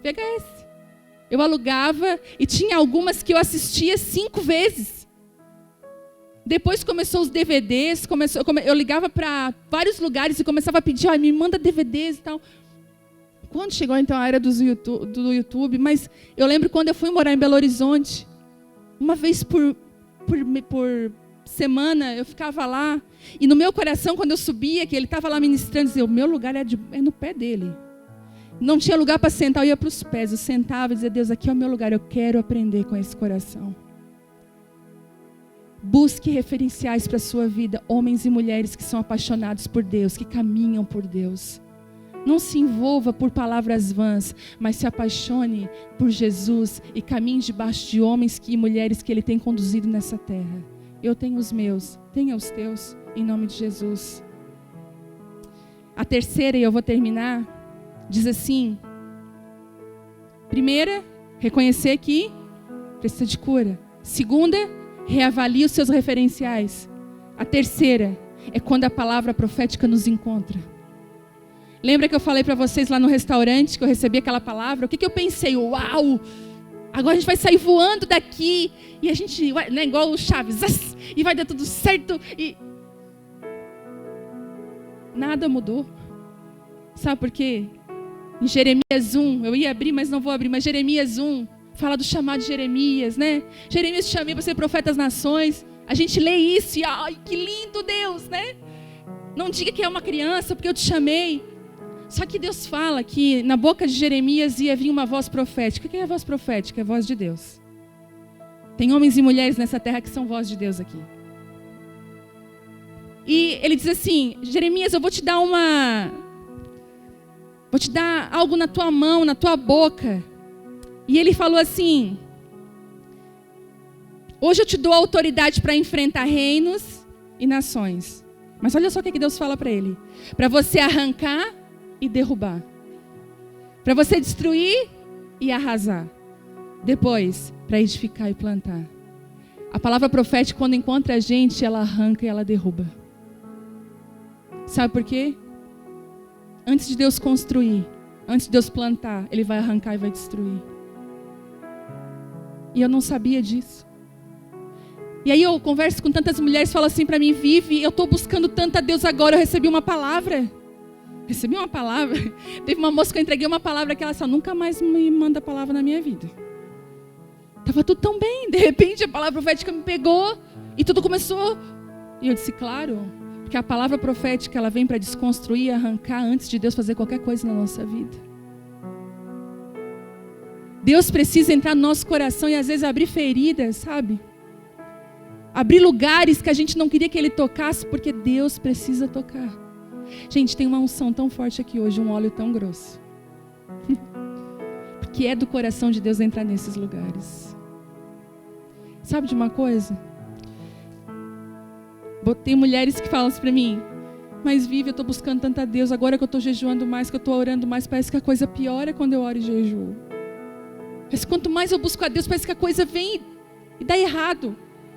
VHS. Eu alugava e tinha algumas que eu assistia 5 vezes. Depois começou os DVDs, eu ligava para vários lugares e começava a pedir, me manda DVDs e tal. Quando chegou então a era do YouTube, mas eu lembro quando eu fui morar em Belo Horizonte, uma vez por semana eu ficava lá, e no meu coração, quando eu subia, que ele estava lá ministrando, dizia, o meu lugar é no pé dele. Não tinha lugar para sentar, eu ia para os pés, eu sentava e dizia, Deus, aqui é o meu lugar, eu quero aprender com esse coração. Busque referenciais para a sua vida, homens e mulheres que são apaixonados por Deus, que caminham por Deus. Não se envolva por palavras vãs, mas se apaixone por Jesus e caminhe debaixo de homens e mulheres que Ele tem conduzido nessa terra. Eu tenho os meus, tenha os teus, em nome de Jesus. A terceira, e eu vou terminar, diz assim: primeira, reconhecer que precisa de cura. Segunda, reavalie os seus referenciais. A terceira é quando a palavra profética nos encontra. Lembra que eu falei para vocês lá no restaurante que eu recebi aquela palavra? O que eu pensei? Uau! Agora a gente vai sair voando daqui e a gente vai, né, igual o Chaves, e vai dar tudo certo. E nada mudou. Sabe por quê? Em Jeremias 1, eu ia abrir, mas não vou abrir, mas Jeremias 1 fala do chamado de Jeremias, né? Jeremias, te chamei para ser profeta das nações. A gente lê isso e, ai, que lindo Deus, né? Não diga que é uma criança, porque eu te chamei. Só que Deus fala que na boca de Jeremias ia vir uma voz profética. O que é a voz profética? É a voz de Deus. Tem homens e mulheres nessa terra que são voz de Deus aqui. E ele diz assim, Jeremias, eu vou te dar algo na tua mão, na tua boca. E ele falou assim, hoje eu te dou autoridade para enfrentar reinos e nações. Mas olha só o que Deus fala para ele. Para você arrancar e derrubar. Para você destruir e arrasar. Depois, para edificar e plantar. A palavra profética, quando encontra a gente, ela arranca e ela derruba. Sabe por quê? Antes de Deus construir, antes de Deus plantar, Ele vai arrancar e vai destruir. E eu não sabia disso. E aí eu converso com tantas mulheres, falo assim para mim, Vivi, eu estou buscando tanto a Deus agora, eu recebi uma palavra. Teve uma moça que eu entreguei uma palavra que ela disse, nunca mais me manda palavra na minha vida. Estava tudo tão bem, de repente a palavra profética me pegou e tudo começou. E eu disse, claro, porque a palavra profética ela vem para desconstruir e arrancar antes de Deus fazer qualquer coisa na nossa vida. Deus precisa entrar no nosso coração e às vezes abrir feridas, sabe? Abrir lugares que a gente não queria que Ele tocasse, porque Deus precisa tocar. Gente, tem uma unção tão forte aqui hoje, um óleo tão grosso. Porque é do coração de Deus entrar nesses lugares. Sabe de uma coisa? Tem mulheres que falam assim pra mim, mas Vivi, eu estou buscando tanto a Deus, agora que eu estou jejuando mais, que eu estou orando mais, parece que a coisa piora quando eu oro e jejuo. Mas quanto mais eu busco a Deus, parece que a coisa vem e dá errado.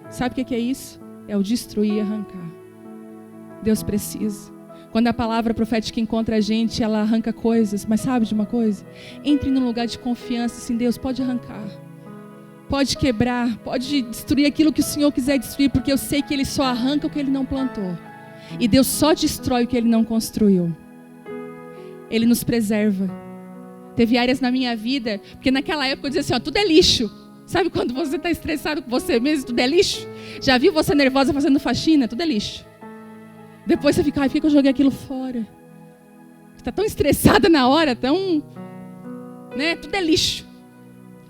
Sabe o que é isso? É o destruir e arrancar. Deus precisa. Quando a palavra profética encontra a gente, ela arranca coisas. Mas sabe de uma coisa? Entre num lugar de confiança, assim, Deus pode arrancar. Pode quebrar, pode destruir aquilo que o Senhor quiser destruir, porque eu sei que Ele só arranca o que Ele não plantou. E Deus só destrói o que Ele não construiu. Ele nos preserva. Teve áreas na minha vida, porque naquela época eu dizia assim, tudo é lixo. Sabe quando você está estressado com você mesmo, tudo é lixo? Já viu você nervosa fazendo faxina? Tudo é lixo. Depois você fica, por que eu joguei aquilo fora? Você está tão estressada na hora, tão... né? Tudo é lixo.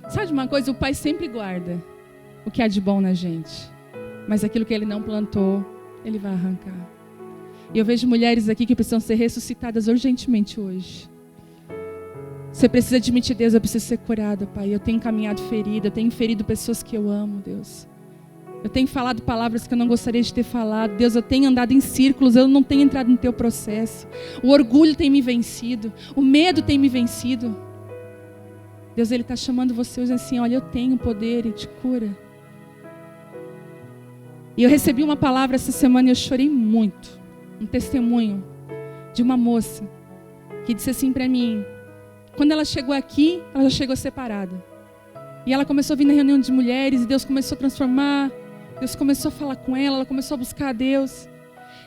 Sabe de uma coisa? O Pai sempre guarda o que há de bom na gente. Mas aquilo que Ele não plantou, Ele vai arrancar. E eu vejo mulheres aqui que precisam ser ressuscitadas urgentemente hoje. Você precisa admitir, Deus, eu preciso ser curada, Pai. Eu tenho caminhado ferida, eu tenho ferido pessoas que eu amo, Deus. Eu tenho falado palavras que eu não gostaria de ter falado. Deus, eu tenho andado em círculos, eu não tenho entrado no teu processo. O orgulho tem me vencido, o medo tem me vencido. Deus, Ele está chamando você hoje assim, olha, eu tenho poder e te cura. E eu recebi uma palavra essa semana e eu chorei muito. Um testemunho de uma moça que disse assim para mim, quando ela chegou aqui, ela já chegou separada. E ela começou a vir na reunião de mulheres e Deus começou a transformar, Deus começou a falar com ela começou a buscar a Deus.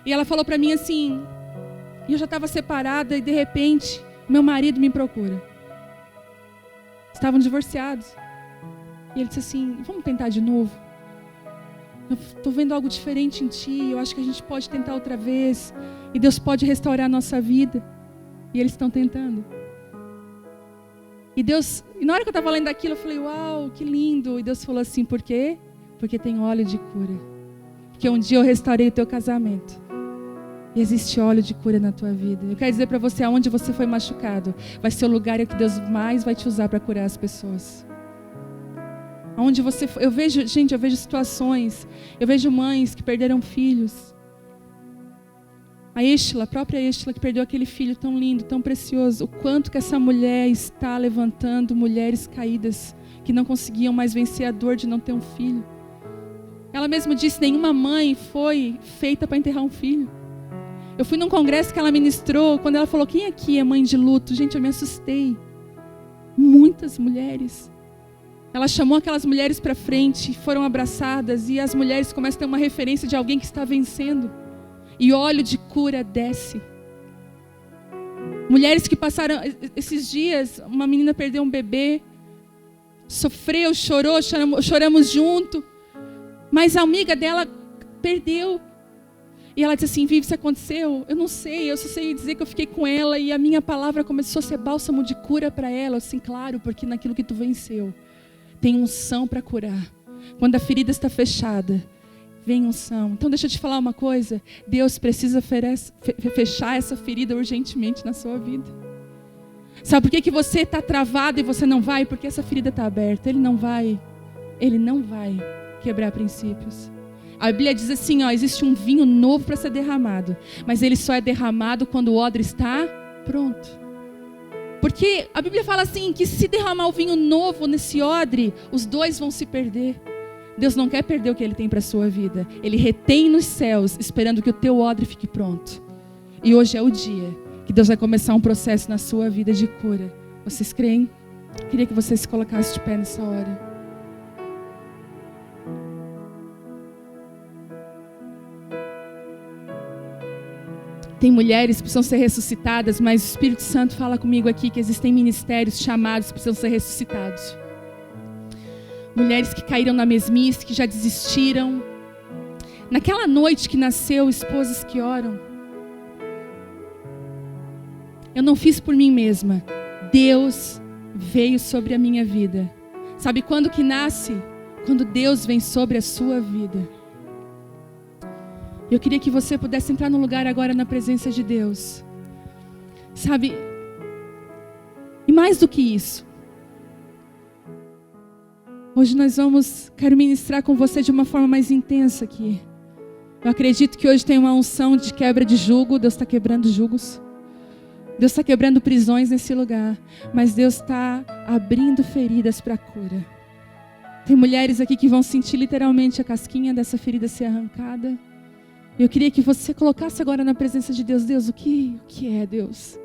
E ela falou para mim assim, eu já estava separada e de repente, meu marido me procura. Estavam divorciados. E ele disse assim, vamos tentar de novo? Eu estou vendo algo diferente em ti, eu acho que a gente pode tentar outra vez. E Deus pode restaurar a nossa vida. E eles estão tentando. E Deus, e na hora que eu estava lendo aquilo, eu falei, uau, que lindo. E Deus falou assim, por quê? Porque tem óleo de cura. Porque um dia eu restaurei o teu casamento. E existe óleo de cura na tua vida. Eu quero dizer para você, aonde você foi machucado, vai ser o lugar que Deus mais vai te usar para curar as pessoas. Aonde você foi, eu vejo situações, eu vejo mães que perderam filhos. A própria Estela, que perdeu aquele filho tão lindo, tão precioso. O quanto que essa mulher está levantando mulheres caídas, que não conseguiam mais vencer a dor de não ter um filho. Ela mesma disse, nenhuma mãe foi feita para enterrar um filho. Eu fui num congresso que ela ministrou, quando ela falou, quem aqui é mãe de luto? Gente, eu me assustei. Muitas mulheres. Ela chamou aquelas mulheres para frente, foram abraçadas, e as mulheres começam a ter uma referência de alguém que está vencendo. E óleo de cura desce. Mulheres que passaram esses dias, uma menina perdeu um bebê, sofreu, chorou, choramos junto, mas a amiga dela perdeu. E ela disse assim, Vivi, isso aconteceu? Eu não sei, eu só sei dizer que eu fiquei com ela e a minha palavra começou a ser bálsamo de cura para ela. Assim, claro, porque naquilo que tu venceu, tem unção para curar. Quando a ferida está fechada, vem unção. Então deixa eu te falar uma coisa. Deus precisa fechar essa ferida urgentemente na sua vida. Sabe por que você está travado e você não vai? Porque essa ferida está aberta. Ele não vai quebrar princípios. A Bíblia diz assim, existe um vinho novo para ser derramado. Mas ele só é derramado quando o odre está pronto. Porque a Bíblia fala assim, que se derramar o vinho novo nesse odre, os dois vão se perder. Deus não quer perder o que Ele tem para a sua vida. Ele retém nos céus, esperando que o teu odre fique pronto. E hoje é o dia que Deus vai começar um processo na sua vida de cura. Vocês creem? Queria que você se colocasse de pé nessa hora. Tem mulheres que precisam ser ressuscitadas, mas o Espírito Santo fala comigo aqui que existem ministérios chamados que precisam ser ressuscitados. Mulheres que caíram na mesmice, que já desistiram. Naquela noite que nasceu, esposas que oram. Eu não fiz por mim mesma. Deus veio sobre a minha vida. Sabe quando que nasce? Quando Deus vem sobre a sua vida. Eu queria que você pudesse entrar no lugar agora na presença de Deus. Sabe? E mais do que isso. Hoje quero ministrar com você de uma forma mais intensa aqui. Eu acredito que hoje tem uma unção de quebra de jugo. Deus está quebrando jugos. Deus está quebrando prisões nesse lugar. Mas Deus está abrindo feridas para a cura. Tem mulheres aqui que vão sentir literalmente a casquinha dessa ferida ser arrancada. Eu queria que você colocasse agora na presença de Deus. Deus, o que é, Deus?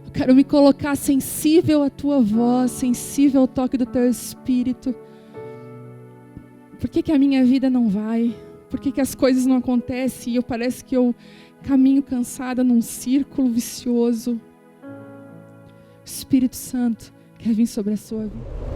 Eu quero me colocar sensível à tua voz, sensível ao toque do teu Espírito. Por que a minha vida não vai? Por que as coisas não acontecem e parece que eu caminho cansada num círculo vicioso? O Espírito Santo quer vir sobre a sua vida.